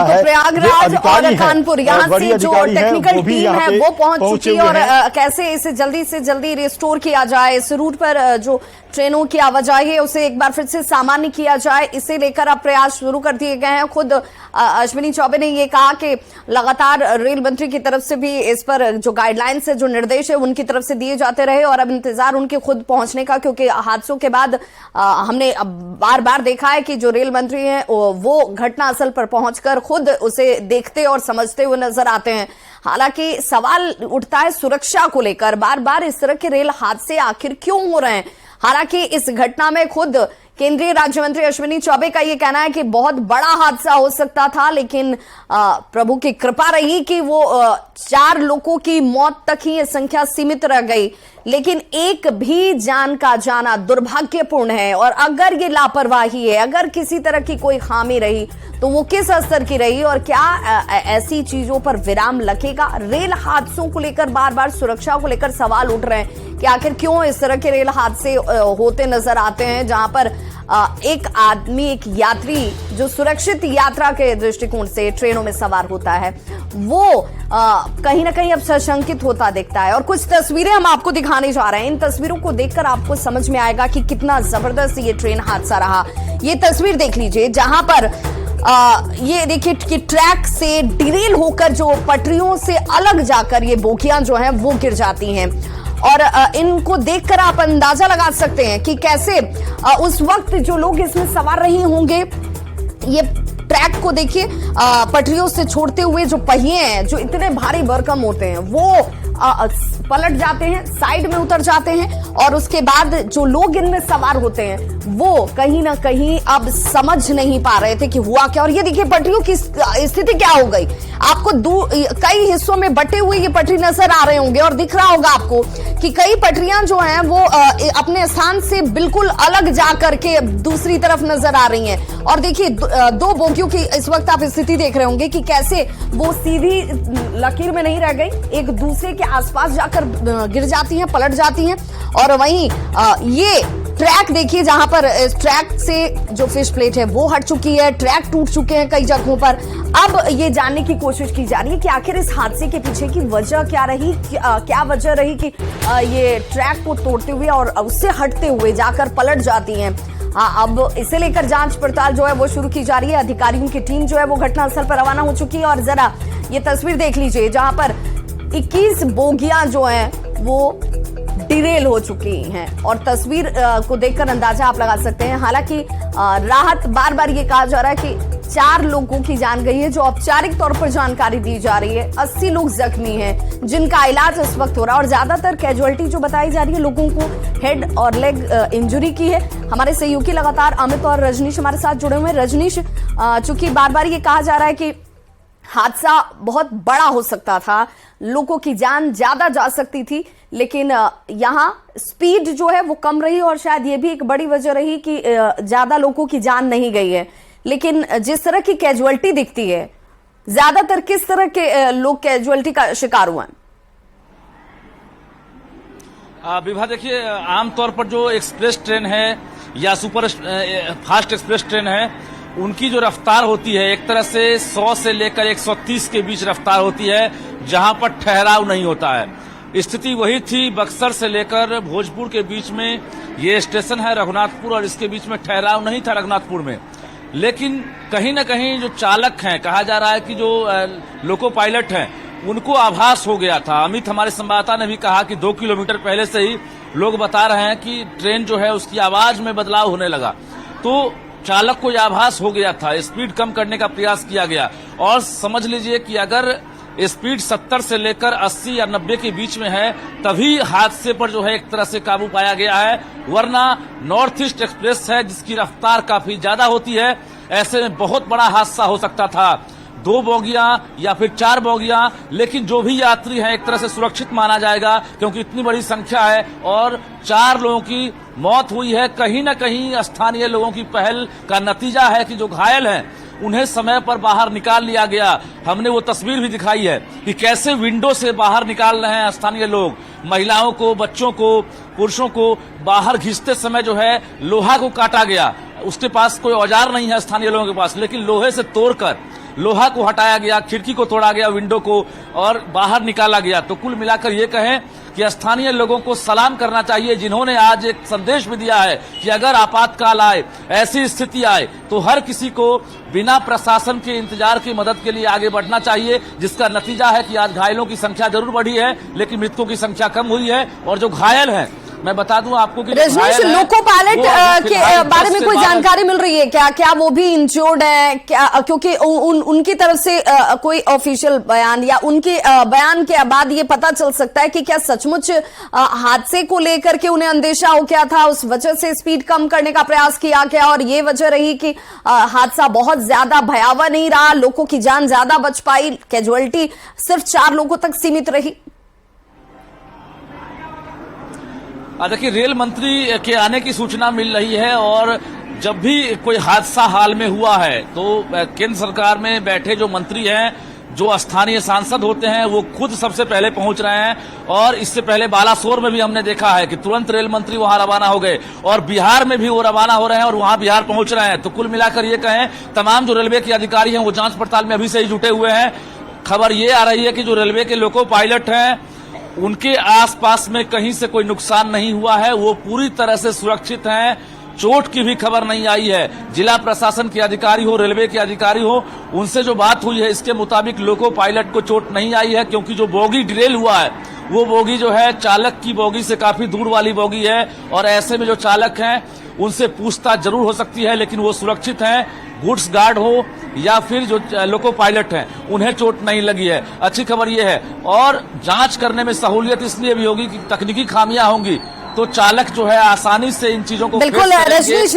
है। प्रयागराज और कानपुर यहाँ से जो टेक्निकल टीम है वो पहुंच चुकी है और कैसे इसे जल्दी से जल्दी रिस्टोर किया जाए, इस रूट पर जो ट्रेनों की आवाजाही है उसे एक बार फिर से सामान्य किया जाए, इसे लेकर अब प्रयास शुरू कर दिए गए हैं। खुद अश्विनी चौबे ने ये कहा कि लगातार रेल मंत्री की तरफ से भी इस पर जो गाइडलाइंस है, जो निर्देश है उनकी तरफ से दिए जाते रहे और अब इंतजार उनके खुद पहुंचने का, क्योंकि हादसों के बाद हमने बार बार देखा है कि जो रेल मंत्री हैं वो घटनास्थल पर पहुंचकर खुद उसे देखते और समझते हुए नजर आते हैं। हालांकि सवाल उठता है सुरक्षा को लेकर, बार बार इस तरह के रेल हादसे आखिर क्यों हो रहे हैं। हालांकि इस घटना में खुद केंद्रीय राज्य मंत्री अश्विनी चौबे का यह कहना है कि बहुत बड़ा हादसा हो सकता था, लेकिन प्रभु की कृपा रही कि वो 4 लोगों की मौत तक ही ये संख्या सीमित रह गई, लेकिन एक भी जान का जाना दुर्भाग्यपूर्ण है। और अगर ये लापरवाही है, अगर किसी तरह की कोई खामी रही तो वो किस स्तर की रही और क्या ऐसी चीजों पर विराम लगेगा। रेल हादसों को लेकर बार बार सुरक्षा को लेकर सवाल उठ रहे हैं कि आखिर क्यों इस तरह के रेल हादसे होते नजर आते हैं, जहां पर एक आदमी, एक यात्री जो सुरक्षित यात्रा के दृष्टिकोण से ट्रेनों में सवार होता है वो कहीं ना कहीं अब सशंकित होता दिखता है। और कुछ तस्वीरें हम आपको दिखाने जा रहे हैं, इन तस्वीरों को देखकर आपको समझ में आएगा कि कितना जबरदस्त ये ट्रेन हादसा रहा। ये तस्वीर देख लीजिए जहां पर ये देखिए कि ट्रैक से डिरेल होकर जो पटरियों से अलग जाकर ये बोगियां जो हैं वो गिर जाती हैं और इनको देखकर आप अंदाजा लगा सकते हैं कि कैसे उस वक्त जो लोग इसमें सवार रहे होंगे। ये ट्रैक को देखिए, पटरियों से छोड़ते हुए जो पहिए हैं जो इतने भारी भरकम होते हैं वो पलट जाते हैं, साइड में उतर जाते हैं और उसके बाद जो लोग इनमें सवार होते हैं वो कहीं ना कहीं अब समझ नहीं पा रहे थे कि हुआ क्या। और ये देखिए पटरियों की स्थिति क्या हो गई, आपको कई हिस्सों में बटे हुए ये पटरी नजर आ रहे होंगे और दिख रहा होगा आपको कि कई पटरियां जो हैं वो अपने स्थान से बिल्कुल अलग जा करके दूसरी तरफ नजर आ रही हैं। और देखिए 2 बोगियों की इस वक्त आप स्थिति देख रहे होंगे कि कैसे वो सीधी लकीर में नहीं रह गई, एक दूसरे के आसपास जाकर गिर जाती हैं, पलट जाती हैं। और वहीं ये ट्रैक देखिए जहां पर ट्रैक से जो फिश प्लेट है वो हट चुकी है, ट्रैक टूट चुके हैं कई जगहों पर। अब ये जानने की कोशिश की जा रही है कि आखिर इस हादसे के पीछे की वजह क्या रही, क्या वजह रही कि ये ट्रैक को तोड़ते हुए और उससे हटते हुए जाकर पलट जाती हैं। अब इसे लेकर जांच पड़ताल जो है वो शुरू की जा रही है। अधिकारियों की टीम जो है वो घटनास्थल पर रवाना हो चुकी है और जरा ये तस्वीर देख लीजिए जहां पर 21 बोगियां जो हैं वो डिरेल हो चुकी हैं और तस्वीर को देखकर अंदाजा आप लगा सकते हैं। हालांकि राहत, बार बार ये कहा जा रहा है कि 4 लोगों की जान गई है, जो औपचारिक तौर पर जानकारी दी जा रही है। 80 लोग जख्मी हैं जिनका इलाज इस वक्त हो रहा है और ज्यादातर कैजुअलिटी जो बताई जा रही है लोगों को हेड और लेग इंजरी की है। हमारे सहयोगी लगातार अमित और रजनीश हमारे साथ जुड़े हुए हैं। रजनीश, चूंकि बार बार ये कहा जा रहा है कि हादसा बहुत बड़ा हो सकता था, लोगों की जान ज्यादा जा सकती थी, लेकिन यहाँ स्पीड जो है वो कम रही और शायद ये भी एक बड़ी वजह रही कि ज्यादा लोगों की जान नहीं गई है। लेकिन जिस तरह की कैजुअलिटी दिखती है, ज्यादातर किस तरह के लोग कैजुअलिटी का शिकार हुए हैं? विभा, देखिए आमतौर पर जो एक्सप्रेस ट्रेन है या सुपर फास्ट एक्सप्रेस ट्रेन है उनकी जो रफ्तार होती है एक तरह से 100 से लेकर 130 के बीच रफ्तार होती है, जहां पर ठहराव नहीं होता है। स्थिति वही थी बक्सर से लेकर भोजपुर के बीच में, ये स्टेशन है रघुनाथपुर और इसके बीच में ठहराव नहीं था रघुनाथपुर में। लेकिन कहीं न कहीं जो चालक हैं, कहा जा रहा है कि जो लोको पायलट हैं उनको आभास हो गया था। अमित हमारे संवाददाता ने भी कहा कि 2 किलोमीटर पहले से ही लोग बता रहे हैं कि ट्रेन जो है उसकी आवाज में बदलाव होने लगा, तो चालक को यह आभास हो गया था, स्पीड कम करने का प्रयास किया गया। और समझ लीजिए कि अगर स्पीड 70 से लेकर 80 या 90 के बीच में है तभी हादसे पर जो है एक तरह से काबू पाया गया है, वरना नॉर्थ ईस्ट एक्सप्रेस है जिसकी रफ्तार काफी ज्यादा होती है, ऐसे में बहुत बड़ा हादसा हो सकता था। 2 बोगियां या फिर 4 बोगियां, लेकिन जो भी यात्री हैं एक तरह से सुरक्षित माना जाएगा क्योंकि इतनी बड़ी संख्या है और 4 लोगों की मौत हुई है। कहीं न कहीं स्थानीय लोगों की पहल का नतीजा है कि जो घायल हैं उन्हें समय पर बाहर निकाल लिया गया। हमने वो तस्वीर भी दिखाई है कि कैसे विंडो से बाहर निकाल रहे हैं स्थानीय लोग, महिलाओं को, बच्चों को, पुरुषों को बाहर घिसते समय जो है लोहा को काटा गया। उसके पास कोई औजार नहीं है स्थानीय लोगों के पास, लेकिन लोहे से तोड़कर लोहा को हटाया गया, खिड़की को तोड़ा गया, विंडो को, और बाहर निकाला गया। तो कुल मिलाकर ये कहें कि स्थानीय लोगों को सलाम करना चाहिए, जिन्होंने आज एक संदेश भी दिया है कि अगर आपातकाल आए, ऐसी स्थिति आए, तो हर किसी को बिना प्रशासन के इंतजार की मदद के लिए आगे बढ़ना चाहिए, जिसका नतीजा है कि आज घायलों की संख्या जरूर बढ़ी है, लेकिन मृतकों की संख्या कम हुई है। और जो घायल हैं, मैं बता दूं आपको कि रजनीश, लोको पायलट के बारे में कोई जानकारी मिल रही है क्या? क्या वो भी इंजर्ड है क्या? क्योंकि उनकी तरफ से कोई ऑफिशियल बयान या उनके बयान के बाद ये पता चल सकता है कि क्या सचमुच हादसे को लेकर के उन्हें अंदेशा हो गया था, उस वजह से स्पीड कम करने का प्रयास किया गया और ये वजह रही कि हादसा बहुत ज्यादा भयावह नहीं रहा, लोगों की जान ज्यादा बच पाई, कैजुअलिटी सिर्फ 4 लोगों तक सीमित रही। देखिए, रेल मंत्री के आने की सूचना मिल रही है और जब भी कोई हादसा हाल में हुआ है तो केंद्र सरकार में बैठे जो मंत्री हैं, जो स्थानीय सांसद होते हैं, वो खुद सबसे पहले पहुंच रहे हैं। और इससे पहले बालासोर में भी हमने देखा है कि तुरंत रेल मंत्री वहां रवाना हो गए और बिहार में भी वो रवाना हो रहे हैं और वहां बिहार पहुंच रहे हैं। तो कुल मिलाकर ये कहें, तमाम जो रेलवे के अधिकारी हैं वो जांच पड़ताल में अभी से ही जुटे हुए हैं। खबर ये आ रही है कि जो रेलवे के लोको पायलट हैं, उनके आसपास में कहीं से कोई नुकसान नहीं हुआ है, वो पूरी तरह से सुरक्षित हैं। चोट की भी खबर नहीं आई है। जिला प्रशासन के अधिकारी हो, रेलवे के अधिकारी हो, उनसे जो बात हुई है इसके मुताबिक लोको पायलट को चोट नहीं आई है, क्योंकि जो बोगी डिरेल हुआ है वो बोगी जो है चालक की बोगी से काफी दूर वाली बोगी है और ऐसे में जो चालक हैं उनसे पूछताछ जरूर हो सकती है, लेकिन वो सुरक्षित हैं। गुड्स गार्ड हो या फिर जो लोको पायलट हैं, उन्हें चोट नहीं लगी है। अच्छी खबर यह है। और जांच करने में सहूलियत इसलिए भी होगी कि तकनीकी खामियां होंगी तो चालक जो है आसानी से इन चीजों को बिल्कुल रजनीश